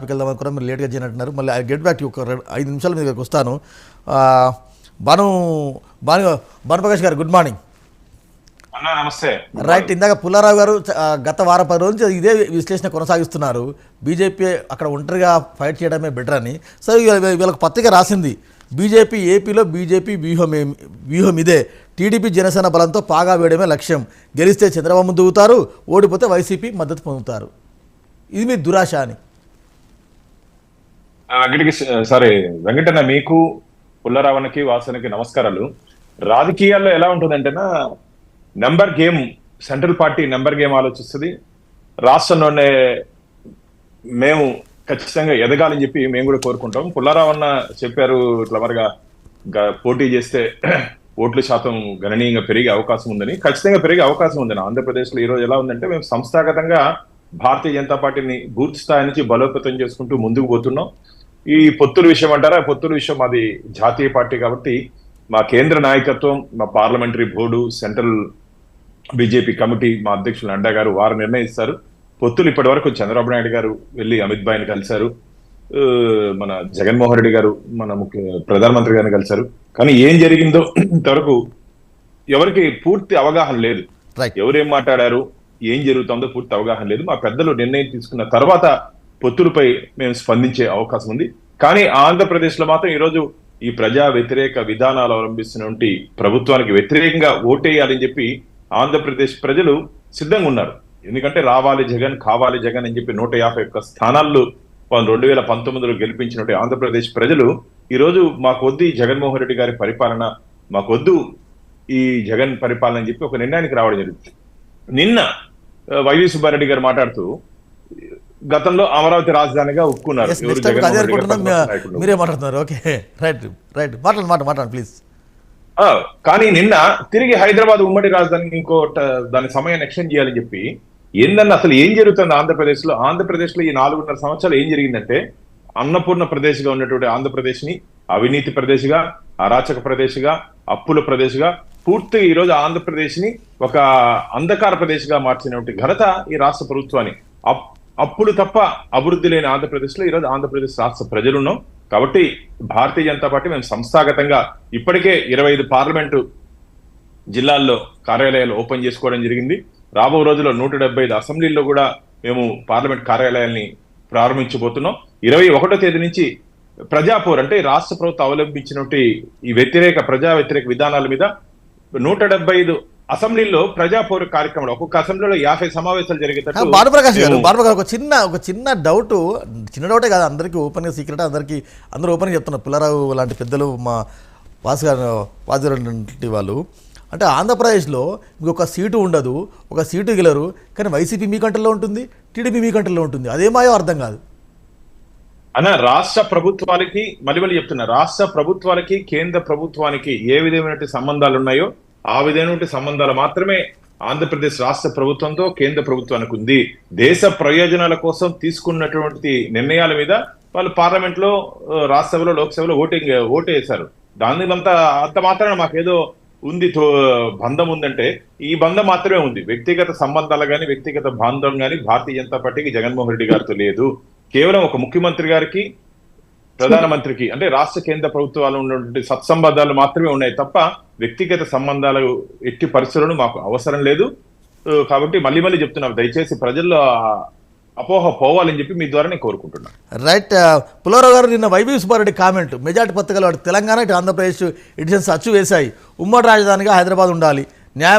వెళ్దాం అనుకున్నా, మీరు లేట్గా చేయనంటున్నారు. మళ్ళీ ఐ గెట్ బ్యాక్ ఒక 5 నిమిషాల మీద వస్తాను. భాను భాను భానుప్రకాష్ గారు, గుడ్ మార్నింగ్. నమస్తే. రైట్, ఇందాక పుల్లారావు గారు గత వారం 10 రోజుల నుంచి ఇదే విశ్లేషణ కొనసాగిస్తున్నారు. బీజేపీ అక్కడ ఒంటరిగా ఫైట్ చేయడమే బెటర్ అని. సో వీళ్ళకి పత్రిక రాసింది, బీజేపీ ఏపీలో బీజేపీ వ్యూహం ఇదే, టీడీపీ జనసేన బలంతో పాగా వేయడమే లక్ష్యం, గెలిస్తే చంద్రబాబు దిగుతారు, ఓడిపోతే వైసీపీ మద్దతు పొందుతారు. ఇది మీ దురాశ అని. వెంకటన్న, మీకు పుల్లరావణకి వాసనకి నమస్కారాలు. రాజకీయాల్లో ఎలా ఉంటుందంటేనా, number game, central party number game ఆలోచిస్తుంది. రాష్ట్రంలోనే మేము ఖచ్చితంగా ఎదగాలని చెప్పి మేము కూడా కోరుకుంటాం. పుల్లారావణ చెప్పారు, ఇట్లా మరిగా పోటీ చేస్తే ఓట్ల శాతం గణనీయంగా పెరిగే అవకాశం ఉందని. ఖచ్చితంగా పెరిగే అవకాశం ఉందని. ఆంధ్రప్రదేశ్లో ఈరోజు ఎలా ఉందంటే, మేము సంస్థాగతంగా భారతీయ జనతా పార్టీని పూర్తి స్థాయి నుంచి బలోపేతం చేసుకుంటూ ముందుకు పోతున్నాం. ఈ పొత్తుల విషయం అంటారా, పొత్తుల విషయం అది జాతీయ పార్టీ కాబట్టి మా కేంద్ర నాయకత్వం, మా parliamentary board, central BJP committee, మా అధ్యక్షులు నడ్డా గారు వారు నిర్ణయిస్తారు. పొత్తులు ఇప్పటి వరకు చంద్రబాబు నాయుడు గారు వెళ్ళి అమిత్ భాయ్ని కలిశారు, మన జగన్మోహన్ రెడ్డి గారు మన ప్రధానమంత్రి గారిని కలిశారు. కానీ ఏం జరిగిందో ఇంతవరకు ఎవరికి పూర్తి అవగాహన లేదు. ఎవరేం మాట్లాడారు, ఏం జరుగుతుందో పూర్తి అవగాహన లేదు. మా పెద్దలు నిర్ణయం తీసుకున్న తర్వాత పొత్తులపై మేము స్పందించే అవకాశం ఉంది. కానీ ఆంధ్రప్రదేశ్ లో మాత్రం ఈరోజు ఈ ప్రజా వ్యతిరేక విధానాలు అవలంబిస్తున్నటువంటి ప్రభుత్వానికి వ్యతిరేకంగా ఓటేయాలని చెప్పి ఆంధ్రప్రదేశ్ ప్రజలు సిద్ధంగా ఉన్నారు. ఎందుకంటే రావాలి జగన్, కావాలి జగన్ అని చెప్పి 151 స్థానాల్లో 2019లో గెలిపించినట్టు ఆంధ్రప్రదేశ్ ప్రజలు ఈరోజు మాకొద్దు ఈ జగన్మోహన్ రెడ్డి గారి పరిపాలన, మాకొద్దు ఈ జగన్ పరిపాలన అని చెప్పి ఒక నిర్ణయానికి రావడం జరుగుతుంది. నిన్న వైవి సుబ్బారెడ్డి గారు మాట్లాడుతూ గతంలో అమరావతి రాజధానిగా ఒప్పుకున్నారు. మీరే మాట్లాడుతున్నారు. ఓకే, రైట్ రైట్, మాట్లాడండి ప్లీజ్. కానీ నిన్న తిరిగి హైదరాబాద్ ఉమ్మడి రాజధానికి ఇంకో దాని సమయాన్ని ఎక్స్టెండ్ చేయాలని చెప్పి ఏందన్న అసలు ఏం జరుగుతుంది ఆంధ్రప్రదేశ్ లో? ఆంధ్రప్రదేశ్ లో ఈ 4.5 సంవత్సరాలు ఏం జరిగిందంటే, అన్నపూర్ణ ప్రదేశ్ గా ఉన్నటువంటి ఆంధ్రప్రదేశ్ ని అవినీతి ప్రదేశ్ గా, అరాచక ప్రదేశ్ గా, అప్పుల ప్రదేశ్ గా, పూర్తిగా ఈ రోజు ఆంధ్రప్రదేశ్ ని ఒక అంధకార ప్రదేశ్ గా మార్చినటువంటి ఘనత ఈ రాష్ట్ర ప్రభుత్వాన్ని. అప్పులు తప్ప అభివృద్ధి లేని ఆంధ్రప్రదేశ్ లో ఈరోజు ఆంధ్రప్రదేశ్ రాష్ట్ర ప్రజలున్నాం. కాబట్టి భారతీయ జనతా పార్టీ మేము సంస్థాగతంగా ఇప్పటికే 25 పార్లమెంటు జిల్లాల్లో కార్యాలయాలు ఓపెన్ చేసుకోవడం జరిగింది. రాబో రోజుల్లో 175 అసెంబ్లీల్లో కూడా మేము పార్లమెంట్ కార్యాలయాల్ని ప్రారంభించబోతున్నాం. 21వ తేదీ నుంచి ప్రజాపోర్, అంటే రాష్ట్ర ప్రభుత్వం అవలంబించినటువంటి ఈ ప్రజా వ్యతిరేక విధానాల మీద 175 అసెంబ్లీలో ప్రజాపోర్ కార్యక్రమం, ఒక్కొక్క అసెంబ్లీలో 50 సమావేశాలు జరిగేటట్టు. భానుప్రకాష్ గారు, ఒక చిన్న డౌటే కాదు, అందరికీ ఓపెన్గా సీక్రెట్, అందరూ ఓపెన్గా చెప్తున్నారు. పుల్లారావు లాంటి పెద్దలు, మా వాసు వాళ్ళు, అంటే ఆంధ్రప్రదేశ్లో మీకు ఒక సీటు ఉండదు, ఒక సీటు గెలరు, కానీ వైసీపీ మీ కంట్రోల్లో ఉంటుంది, టీడీపీ మీ కంట్రోల్లో ఉంటుంది. అదేమాయో అర్థం కాదు అన్న. రాష్ట్ర ప్రభుత్వాలకి మళ్ళీ చెప్తున్నా, రాష్ట్ర ప్రభుత్వాలకి కేంద్ర ప్రభుత్వానికి ఏ విధమైనటువంటి సంబంధాలు ఉన్నాయో ఆ విధమైన సంబంధాలు మాత్రమే ఆంధ్రప్రదేశ్ రాష్ట్ర ప్రభుత్వంతో కేంద్ర ప్రభుత్వానికి ఉంది. దేశ ప్రయోజనాల కోసం తీసుకున్నటువంటి నిర్ణయాల మీద వాళ్ళు పార్లమెంట్ లో, రాజ్యసభలో, లోక్సభలో ఓటేశారు. దాని అంత మాత్రాన మాకేదో ఉంది, బంధం ఉందంటే ఈ బంధం మాత్రమే ఉంది. వ్యక్తిగత సంబంధాలు కానీ, వ్యక్తిగత బాంధవం కానీ భారతీయ జనతా పార్టీకి జగన్మోహన్ రెడ్డి గారితో లేదు. కేవలం ఒక ముఖ్యమంత్రి గారికి, ప్రధానమంత్రికి, అంటే రాష్ట్ర కేంద్ర ప్రభుత్వాలు ఉన్నటువంటి సత్సంబంధాలు మాత్రమే ఉన్నాయి తప్ప వ్యక్తిగత సంబంధాలు ఎట్టి పరిస్థితులను మాకు అవసరం లేదు. కాబట్టి మళ్ళీ చెప్తున్నాం, దయచేసి ప్రజల్లో అపోహ పోవాలని చెప్పి మీ ద్వారా నేను కోరుకుంటున్నాను. రైట్. పుల్లారావు గారు, నిన్న వైవి సుబ్బారెడ్డి కామెంట్, మెజార్టీ పత్రికలు తెలంగాణ, ఇటు ఆంధ్రప్రదేశ్ ఎడిషన్స్ అచ్చు వేశాయి, ఉమ్మడి రాజధానిగా హైదరాబాద్ ఉండాలి, న్యాయ